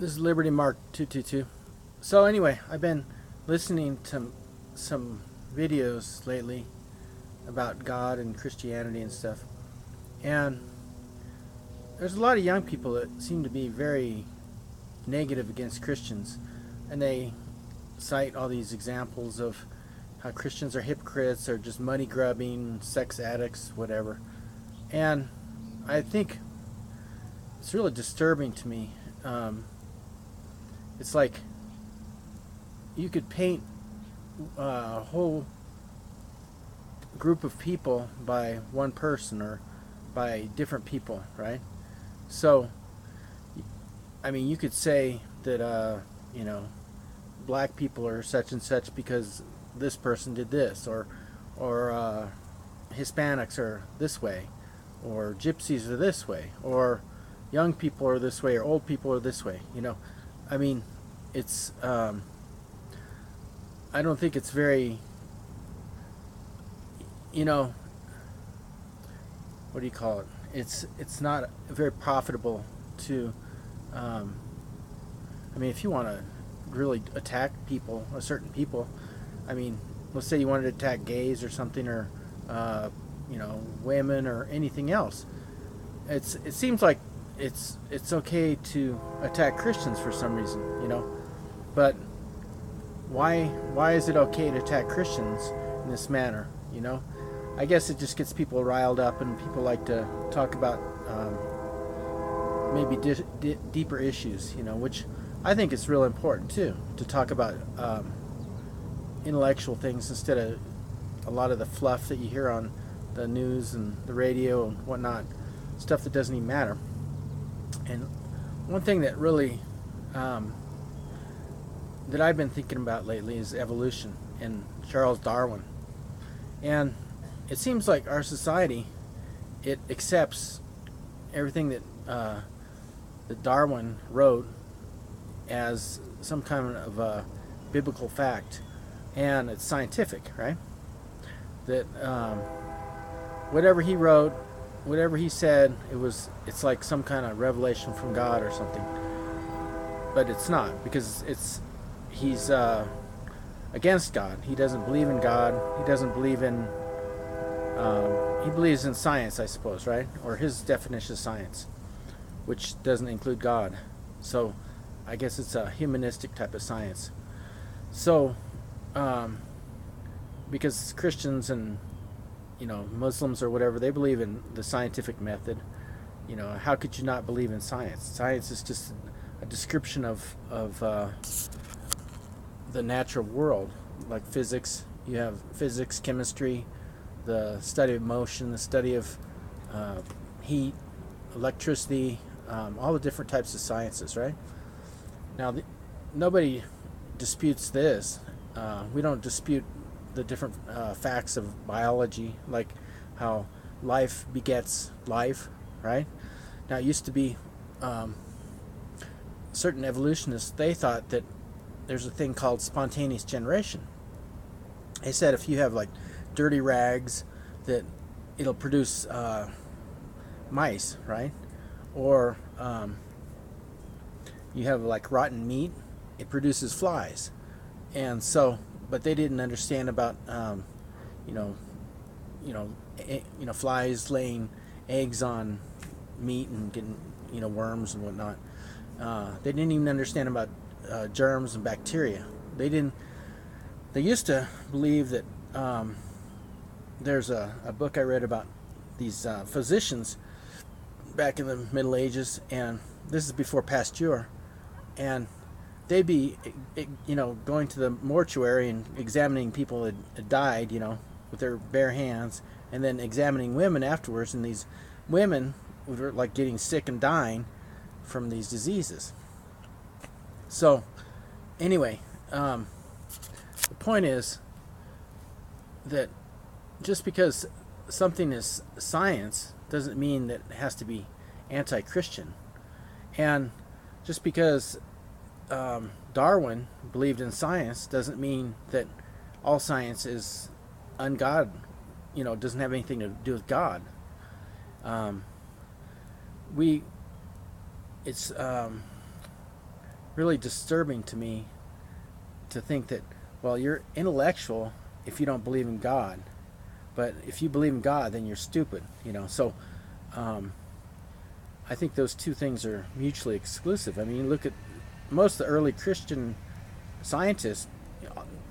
This is Liberty Mark 222. So anyway, I've been listening to some videos lately about God and Christianity and stuff. And there's a lot of young people that seem to be very negative against Christians. And they cite all these examples of how Christians are hypocrites or just money grubbing, sex addicts, whatever. And I think it's really disturbing to me. It's like you could paint a whole group of people by one person or by different people, right? So, I mean, you could say that, black people are such and such because this person did this, or Hispanics are this way, or gypsies are this way, or young people are this way, or old people are this way, I mean, it's, I don't think it's very, what do you call it? It's not very profitable to, I mean, if you want to really attack people, certain people, I mean, let's say you wanted to attack gays or something, or, women or anything else. It seems like it's okay to attack Christians for some reason, but why is it okay to attack Christians in this manner? I guess it just gets people riled up, and people like to talk about maybe deeper issues, which I think is real important too, to talk about intellectual things instead of a lot of the fluff that you hear on the news and the radio and whatnot, stuff that doesn't even matter. And one thing that really that I've been thinking about lately is evolution and Charles Darwin. And it seems like our society, it accepts everything that that Darwin wrote as some kind of a biblical fact, and it's scientific, right? That whatever he wrote, whatever he said, it's like some kind of revelation from God or something. But it's not, because he's against God. He doesn't believe in God. He doesn't believe in he believes in science, I suppose, right? Or his definition of science, which doesn't include God. So I guess it's a humanistic type of science. So because Christians and Muslims or whatever, they believe in the scientific method. How could you not believe in science? Science is just a description of the natural world, like physics. You have physics, chemistry, the study of motion, the study of heat, electricity, all the different types of sciences, right? Now, nobody disputes this. We don't dispute the different facts of biology, like how life begets life, right? Now, it used to be certain evolutionists, they thought that there's a thing called spontaneous generation. They said if you have like dirty rags, that it'll produce mice, right? Or you have like rotten meat, it produces flies. And so, but they didn't understand about flies laying eggs on meat and getting worms and whatnot. They didn't even understand about germs and bacteria. They used to believe that there's a book I read about these physicians back in the Middle Ages, and this is before Pasteur, and they'd be going to the mortuary and examining people that had died, with their bare hands, and then examining women afterwards, and these women were like getting sick and dying from these diseases. So anyway, the point is that just because something is science doesn't mean that it has to be anti-Christian. And just because Darwin believed in science doesn't mean that all science is ungod, doesn't have anything to do with God. It's really disturbing to me to think that, well, you're intellectual if you don't believe in God, but if you believe in God, then you're stupid. So I think those two things are mutually exclusive. I mean, you look at most of the early Christian scientists.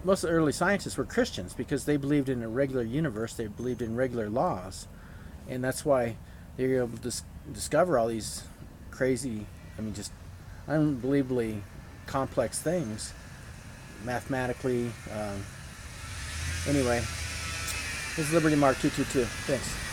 Most of the early scientists were Christians because they believed in a regular universe. They believed in regular laws, and that's why they were able to discover all these crazy, just unbelievably complex things mathematically. Anyway, this is Liberty Mark 222. Thanks.